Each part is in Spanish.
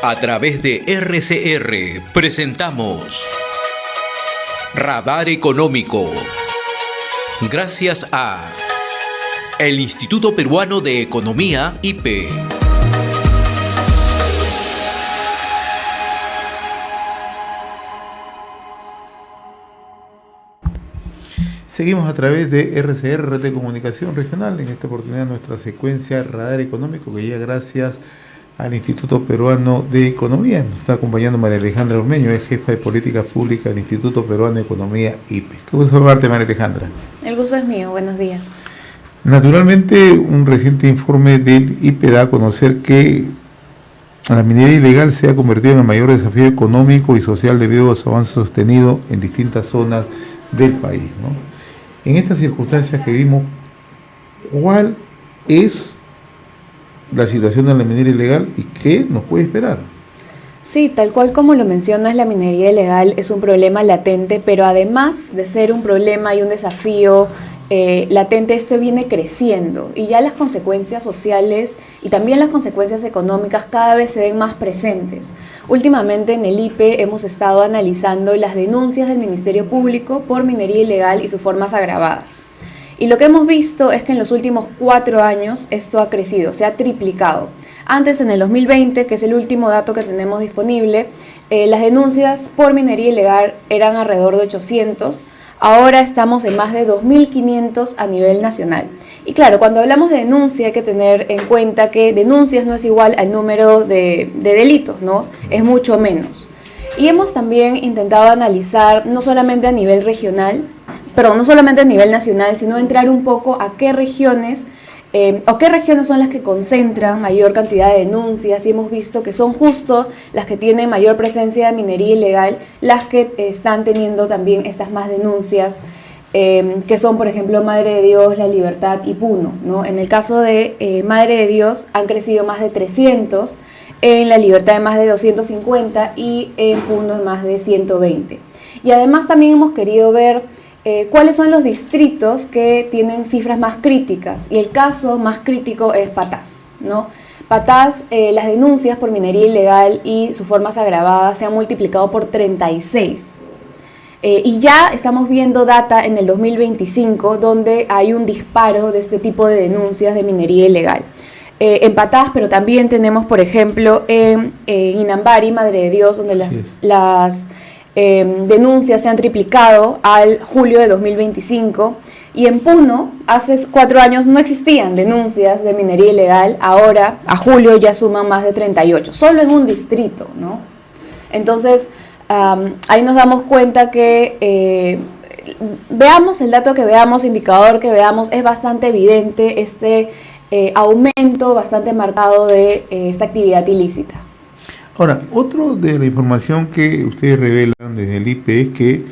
A través de RCR presentamos Radar Económico. Gracias a el Instituto Peruano de Economía, IPE. Seguimos a través de RCR, Red de Comunicación Regional, en esta oportunidad nuestra secuencia Radar Económico, que llega gracias al Instituto Peruano de Economía. Nos está acompañando María Alejandra Ormeño, es jefa de Políticas Públicas del Instituto Peruano de Economía, IPE. Qué gusto saludarte, María Alejandra. El gusto es mío, buenos días. Naturalmente, un reciente informe del IPE da a conocer que la minería ilegal se ha convertido en el mayor desafío económico y social debido a su avance sostenido en distintas zonas del país, ¿no? En estas circunstancias que vimos, ¿cuál es la situación de la minería ilegal y qué nos puede esperar? Sí, tal cual como lo mencionas, la minería ilegal es un problema latente, pero además de ser un problema y un desafío latente, este viene creciendo y ya las consecuencias sociales y también las consecuencias económicas cada vez se ven más presentes. Últimamente en el IPE hemos estado analizando las denuncias del Ministerio Público por minería ilegal y sus formas agravadas. Y lo que hemos visto es que en los últimos 4 años esto ha crecido, se ha triplicado. Antes, en el 2020, que es el último dato que tenemos disponible, las denuncias por minería ilegal eran alrededor de 800. Ahora estamos en más de 2.500 a nivel nacional. Y claro, cuando hablamos de denuncia hay que tener en cuenta que denuncias no es igual al número de delitos, ¿no? Es mucho menos. Y hemos también intentado analizar no solamente a nivel regional, no solamente a nivel nacional, sino entrar un poco a qué regiones son las que concentran mayor cantidad de denuncias, y hemos visto que son justo las que tienen mayor presencia de minería ilegal, las que están teniendo también estas más denuncias, que son, por ejemplo, Madre de Dios, La Libertad y Puno, ¿no? En el caso de Madre de Dios han crecido más de 300, en La Libertad de más de 250 y en Puno de más de 120. Y además también hemos querido ver cuáles son los distritos que tienen cifras más críticas, y el caso más crítico es Patás, ¿no? Patás, las denuncias por minería ilegal y sus formas agravadas se han multiplicado por 36. Y ya estamos viendo data en el 2025 donde hay un disparo de este tipo de denuncias de minería ilegal. En Patás, pero también tenemos, por ejemplo, en Inambari, Madre de Dios, donde las denuncias se han triplicado al julio de 2025, y en Puno hace 4 años no existían denuncias de minería ilegal, ahora a julio ya suman más de 38, solo en un distrito, ¿no? Entonces ahí nos damos cuenta que veamos el dato que veamos, indicador que veamos, es bastante evidente este aumento bastante marcado de esta actividad ilícita. Ahora, otro de la información que ustedes revelan desde el IPE es que,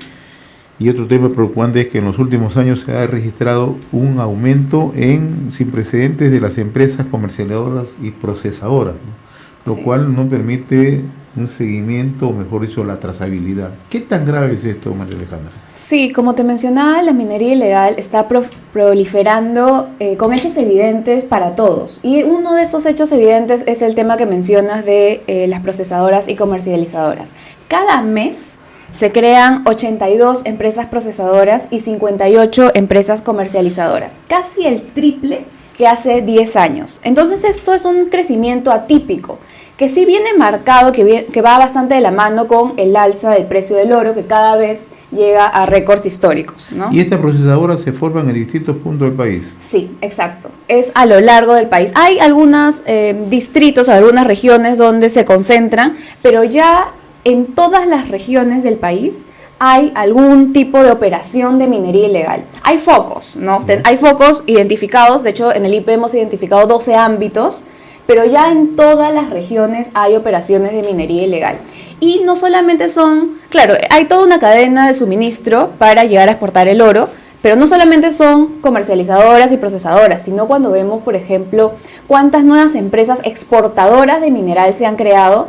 y otro tema preocupante, es que en los últimos años se ha registrado un aumento sin precedentes de las empresas comercializadoras y procesadoras, ¿no? Lo cual no permite un seguimiento, o mejor dicho, la trazabilidad. ¿Qué tan grave es esto, María Alejandra? Sí, como te mencionaba, la minería ilegal está proliferando con hechos evidentes para todos. Y uno de esos hechos evidentes es el tema que mencionas de las procesadoras y comercializadoras. Cada mes se crean 82 empresas procesadoras y 58 empresas comercializadoras, casi el triple que hace 10 años. Entonces esto es un crecimiento atípico, que sí viene marcado, que va bastante de la mano con el alza del precio del oro, que cada vez llega a récords históricos, ¿no? ¿Y estas procesadoras se forman en distintos puntos del país? Sí, exacto. Es a lo largo del país. Hay algunos distritos o algunas regiones donde se concentran, pero ya en todas las regiones del país hay algún tipo de operación de minería ilegal. Hay focos, ¿no? Hay focos identificados, de hecho en el IPE hemos identificado 12 ámbitos, pero ya en todas las regiones hay operaciones de minería ilegal. Y no solamente son, claro, hay toda una cadena de suministro para llegar a exportar el oro, pero no solamente son comercializadoras y procesadoras, sino cuando vemos, por ejemplo, cuántas nuevas empresas exportadoras de mineral se han creado,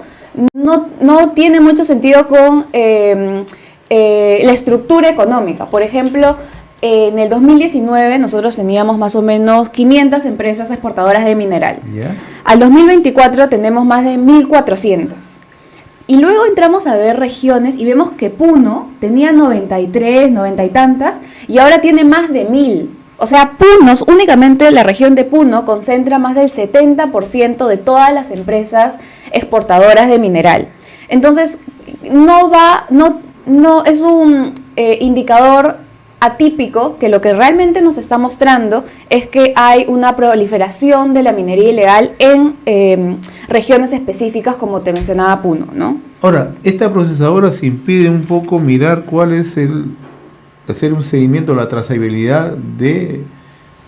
no tiene mucho sentido con la estructura económica. Por ejemplo, en el 2019 nosotros teníamos más o menos 500 empresas exportadoras de mineral. ¿Ya? Al 2024 tenemos más de 1.400. Y luego entramos a ver regiones y vemos que Puno tenía 93, 90 y tantas, y ahora tiene más de 1.000. O sea, Puno, únicamente la región de Puno concentra más del 70% de todas las empresas exportadoras de mineral. Entonces, no es un indicador atípico, que lo que realmente nos está mostrando es que hay una proliferación de la minería ilegal en regiones específicas, como te mencionaba Puno, ¿no? Ahora, esta procesadora se impide un poco mirar cuál es hacer un seguimiento, la trazabilidad de,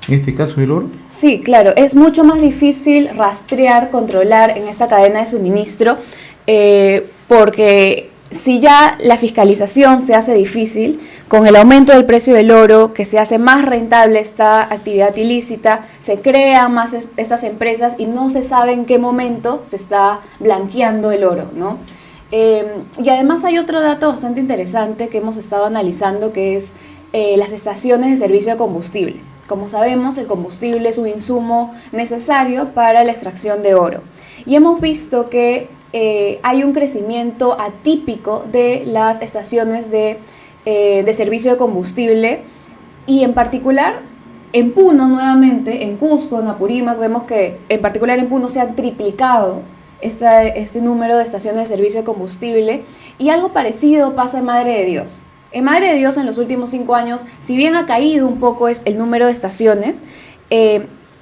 en este caso, el oro. Sí, claro, es mucho más difícil rastrear, controlar en esta cadena de suministro, porque si ya la fiscalización se hace difícil, con el aumento del precio del oro, que se hace más rentable esta actividad ilícita, se crean más estas empresas y no se sabe en qué momento se está blanqueando el oro, ¿no? Y además hay otro dato bastante interesante que hemos estado analizando, que es las estaciones de servicio de combustible. Como sabemos, el combustible es un insumo necesario para la extracción de oro. Y hemos visto que hay un crecimiento atípico de las estaciones de servicio de combustible, y en particular en Puno, nuevamente, en Cusco, en Apurímac, vemos que en particular en Puno se ha triplicado este número de estaciones de servicio de combustible, y algo parecido pasa en Madre de Dios. En Madre de Dios, en los últimos 5 años, si bien ha caído un poco el número de estaciones,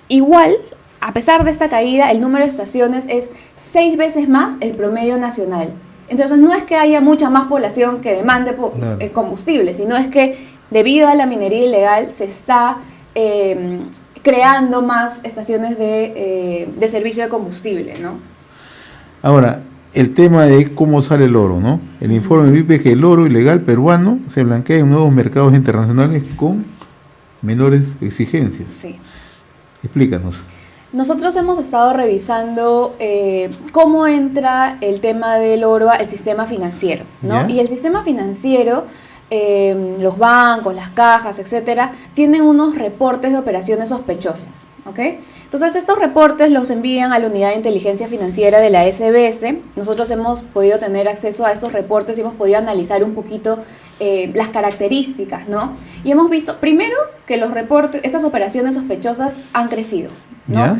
igual, a pesar de esta caída, el número de estaciones es 6 veces más el promedio nacional. Entonces no es que haya mucha más población que demande combustible, sino es que debido a la minería ilegal se está creando más estaciones de servicio de combustible, ¿no? Ahora, el tema de cómo sale el oro, ¿no? El informe dice que el oro ilegal peruano se blanquea en nuevos mercados internacionales con menores exigencias. Sí. Explícanos. Nosotros hemos estado revisando cómo entra el tema del oro al sistema financiero, ¿no? ¿Ya? Y el sistema financiero, los bancos, las cajas, etcétera, tienen unos reportes de operaciones sospechosas, ¿ok? Entonces, estos reportes los envían a la Unidad de Inteligencia Financiera de la SBS. Nosotros hemos podido tener acceso a estos reportes y hemos podido analizar un poquito las características, ¿no? Y hemos visto, primero, que los reportes, estas operaciones sospechosas han crecido, ¿no? ¿Ya?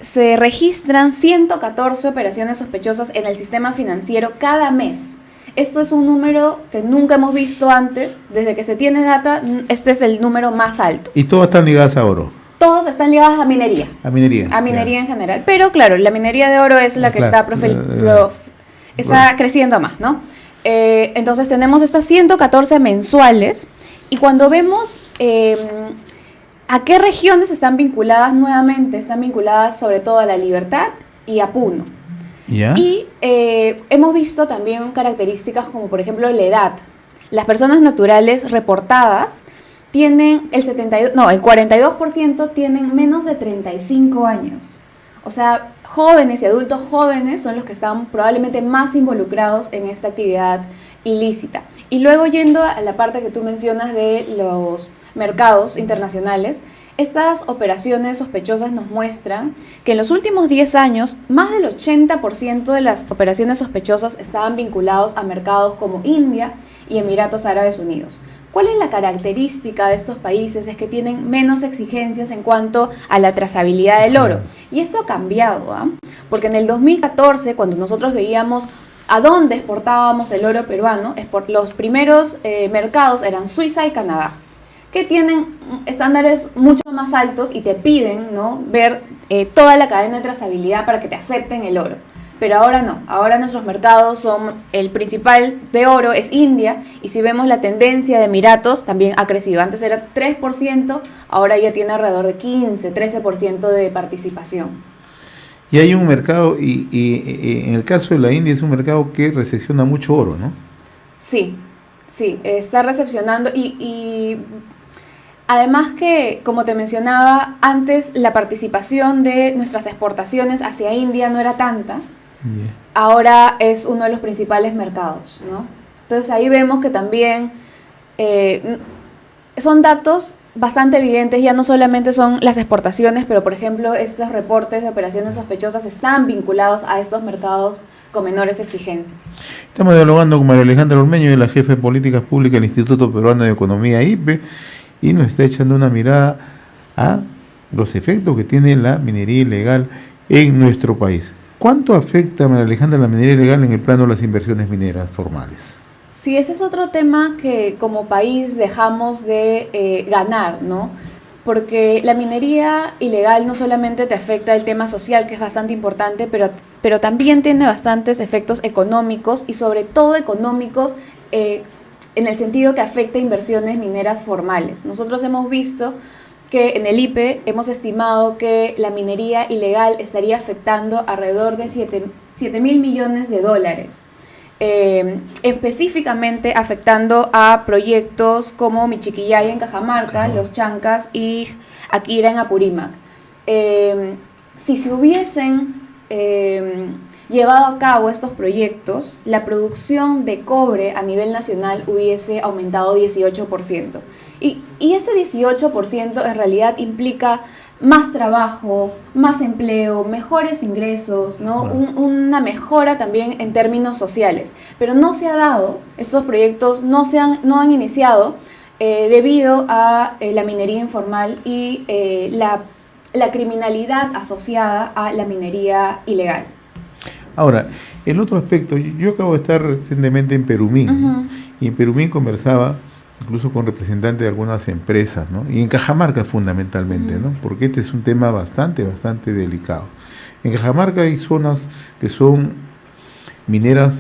Se registran 114 operaciones sospechosas en el sistema financiero cada mes. Esto es un número que nunca hemos visto antes. Desde que se tiene data, este es el número más alto. Y todas están ligadas a oro. Todos están ligados a minería. A minería. A minería Ya. en general. Pero claro, la minería de oro es la que Claro. está creciendo más, ¿no? Entonces tenemos estas 114 mensuales, y cuando vemos a qué regiones están vinculadas nuevamente, están vinculadas sobre todo a La Libertad y a Puno. ¿Ya? Y hemos visto también características como por ejemplo la edad. Las personas naturales reportadas tienen el 42% tienen menos de 35 años. O sea, jóvenes y adultos jóvenes son los que están probablemente más involucrados en esta actividad ilícita. Y luego, yendo a la parte que tú mencionas de los mercados internacionales, estas operaciones sospechosas nos muestran que en los últimos 10 años, más del 80% de las operaciones sospechosas estaban vinculados a mercados como India y Emiratos Árabes Unidos. ¿Cuál es la característica de estos países? Es que tienen menos exigencias en cuanto a la trazabilidad del oro. Y esto ha cambiado, ¿eh? Porque en el 2014, cuando nosotros veíamos a dónde exportábamos el oro peruano, los primeros mercados eran Suiza y Canadá, que tienen estándares mucho más altos y te piden, ¿no?, ver toda la cadena de trazabilidad para que te acepten el oro. Pero ahora no, ahora nuestros mercados son, el principal de oro es India, y si vemos la tendencia de Emiratos también ha crecido. Antes era 3%, ahora ya tiene alrededor de 13% de participación. Y hay un mercado, y en el caso de la India es un mercado que recepciona mucho oro, ¿no? Sí, está recepcionando y además que, como te mencionaba antes, la participación de nuestras exportaciones hacia India no era tanta. Yeah. Ahora es uno de los principales mercados, ¿no? Entonces ahí vemos que también son datos bastante evidentes, ya no solamente son las exportaciones, pero por ejemplo estos reportes de operaciones sospechosas están vinculados a estos mercados con menores exigencias. Estamos dialogando con María Alejandra Ormeño, de la jefa de Políticas Públicas del Instituto Peruano de Economía, IPE, y nos está echando una mirada a los efectos que tiene la minería ilegal en nuestro país. ¿Cuánto afecta, María Alejandra, la minería ilegal en el plano de las inversiones mineras formales? Sí, ese es otro tema que como país dejamos de ganar, ¿no? Porque la minería ilegal no solamente te afecta el tema social, que es bastante importante, pero también tiene bastantes efectos económicos y sobre todo económicos en el sentido que afecta inversiones mineras formales. Nosotros hemos visto que en el IPE hemos estimado que la minería ilegal estaría afectando alrededor de 7.000 millones de dólares. Específicamente afectando a proyectos como Michiquillay en Cajamarca, Los Chancas y Akira en Apurímac. Si se hubiesen llevado a cabo estos proyectos, la producción de cobre a nivel nacional hubiese aumentado 18%. Y ese 18% en realidad implica más trabajo, más empleo, mejores ingresos, ¿no? Una mejora también en términos sociales. Pero no se ha dado, estos proyectos no han iniciado debido a la minería informal y la criminalidad asociada a la minería ilegal. Ahora, el otro aspecto, yo acabo de estar recientemente en Perumín, y en Perumín conversaba incluso con representantes de algunas empresas, ¿no? Y en Cajamarca fundamentalmente, ¿no? Porque este es un tema bastante delicado. En Cajamarca hay zonas que son mineras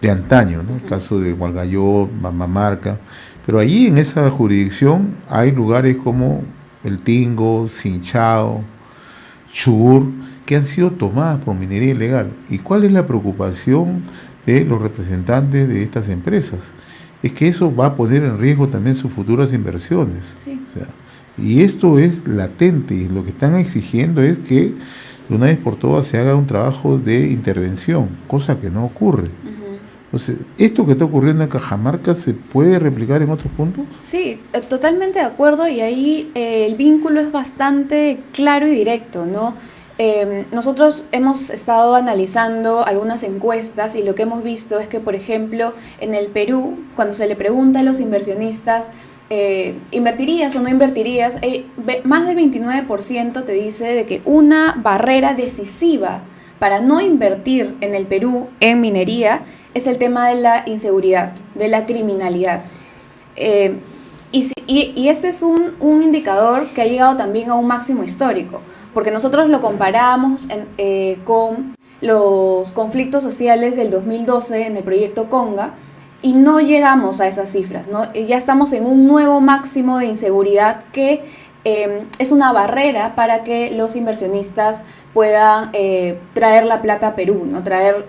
de antaño, ¿no? El caso de Hualgayoc, Mamamarca, pero allí en esa jurisdicción hay lugares como El Tingo, Sinchao, Chur, que han sido tomadas por minería ilegal. ¿Y cuál es la preocupación de los representantes de estas empresas? Es que eso va a poner en riesgo también sus futuras inversiones. Sí. O sea, y esto es latente, y lo que están exigiendo es que de una vez por todas se haga un trabajo de intervención, cosa que no ocurre. Entonces, ¿esto que está ocurriendo en Cajamarca se puede replicar en otros puntos? Sí, totalmente de acuerdo, y ahí el vínculo es bastante claro y directo, ¿no? Nosotros hemos estado analizando algunas encuestas y lo que hemos visto es que, por ejemplo, en el Perú, cuando se le pregunta a los inversionistas, ¿invertirías o no invertirías? Más del 29% te dice de que una barrera decisiva para no invertir en el Perú en minería es el tema de la inseguridad, de la criminalidad. Y ese es un indicador que ha llegado también a un máximo histórico, porque nosotros lo comparamos con los conflictos sociales del 2012 en el proyecto Conga y no llegamos a esas cifras, ¿no? Ya estamos en un nuevo máximo de inseguridad que es una barrera para que los inversionistas puedan traer la plata a Perú, ¿no? Traer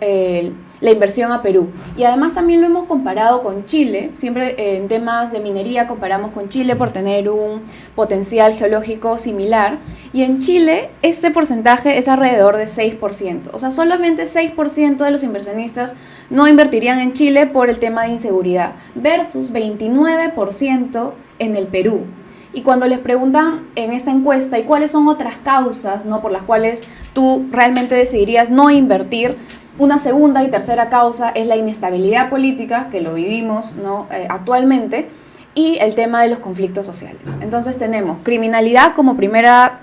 la inversión a Perú. Y además también lo hemos comparado con Chile, siempre en temas de minería comparamos con Chile por tener un potencial geológico similar, y en Chile este porcentaje es alrededor de 6%, o sea, solamente 6% de los inversionistas no invertirían en Chile por el tema de inseguridad, versus 29% en el Perú. Y cuando les preguntan en esta encuesta y cuáles son otras causas, ¿no?, por las cuales tú realmente decidirías no invertir, una segunda y tercera causa es la inestabilidad política, que lo vivimos, ¿no?, actualmente, y el tema de los conflictos sociales. Entonces tenemos criminalidad como primera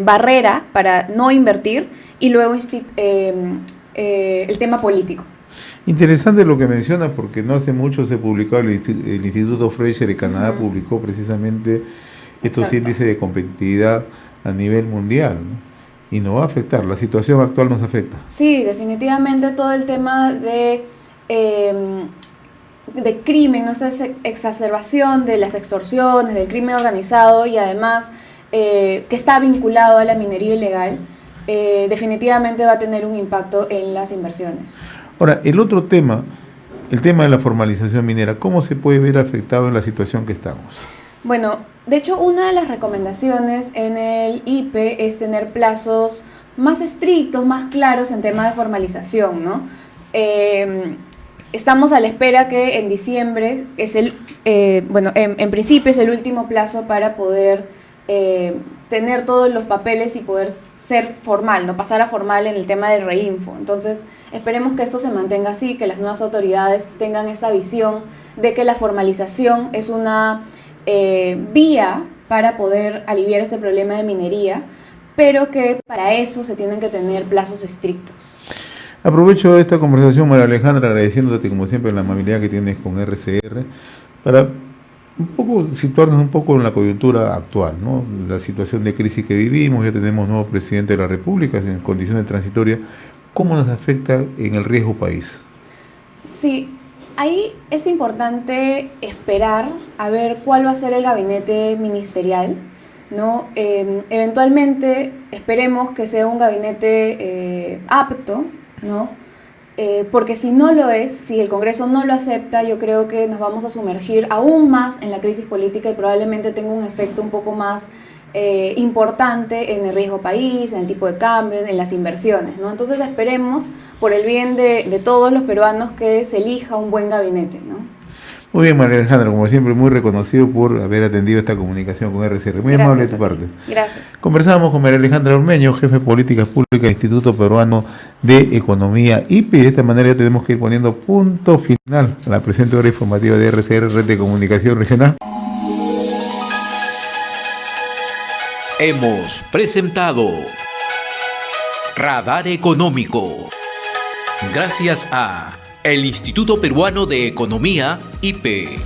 barrera para no invertir, y luego el tema político. Interesante lo que mencionas, porque no hace mucho se publicó el Instituto Fraser de Canadá, publicó precisamente estos índices de competitividad a nivel mundial, ¿no? Y nos va a afectar, la situación actual nos afecta. Sí, definitivamente todo el tema de crimen, ¿no?, esta exacerbación de las extorsiones, del crimen organizado, y además que está vinculado a la minería ilegal, definitivamente va a tener un impacto en las inversiones. Ahora, el otro tema, el tema de la formalización minera, ¿cómo se puede ver afectado en la situación que estamos? Bueno, de hecho, una de las recomendaciones en el IPE es tener plazos más estrictos, más claros en tema de formalización, ¿no? Estamos a la espera que en diciembre es en principio es el último plazo para poder tener todos los papeles y poder ser formal, no pasar a formal en el tema del reinfo. Entonces, esperemos que esto se mantenga así, que las nuevas autoridades tengan esta visión de que la formalización es una vía para poder aliviar este problema de minería, pero que para eso se tienen que tener plazos estrictos. Aprovecho esta conversación, María Alejandra, agradeciéndote como siempre la amabilidad que tienes con RCR, para un poco situarnos un poco en la coyuntura actual, ¿no? La situación de crisis que vivimos, ya tenemos nuevo presidente de la República en condiciones transitorias. ¿Cómo nos afecta en el riesgo país? Sí, ahí es importante esperar a ver cuál va a ser el gabinete ministerial, ¿no? Eventualmente esperemos que sea un gabinete apto, ¿no? Porque si no lo es, si el Congreso no lo acepta, yo creo que nos vamos a sumergir aún más en la crisis política y probablemente tenga un efecto un poco más importante en el riesgo país, en el tipo de cambio, en las inversiones, ¿no? Entonces esperemos, por el bien de todos los peruanos, que se elija un buen gabinete, ¿no? Muy bien, María Alejandra, como siempre, muy reconocido por haber atendido esta comunicación con RCR. Muy amable de tu parte. Gracias. Conversamos con María Alejandra Ormeño, jefe de Políticas Públicas del Instituto Peruano de Economía, IPE. De esta manera ya tenemos que ir poniendo punto final a la presente hora informativa de RCR, Red de Comunicación Regional. Hemos presentado Radar Económico. Gracias a el Instituto Peruano de Economía, IPE.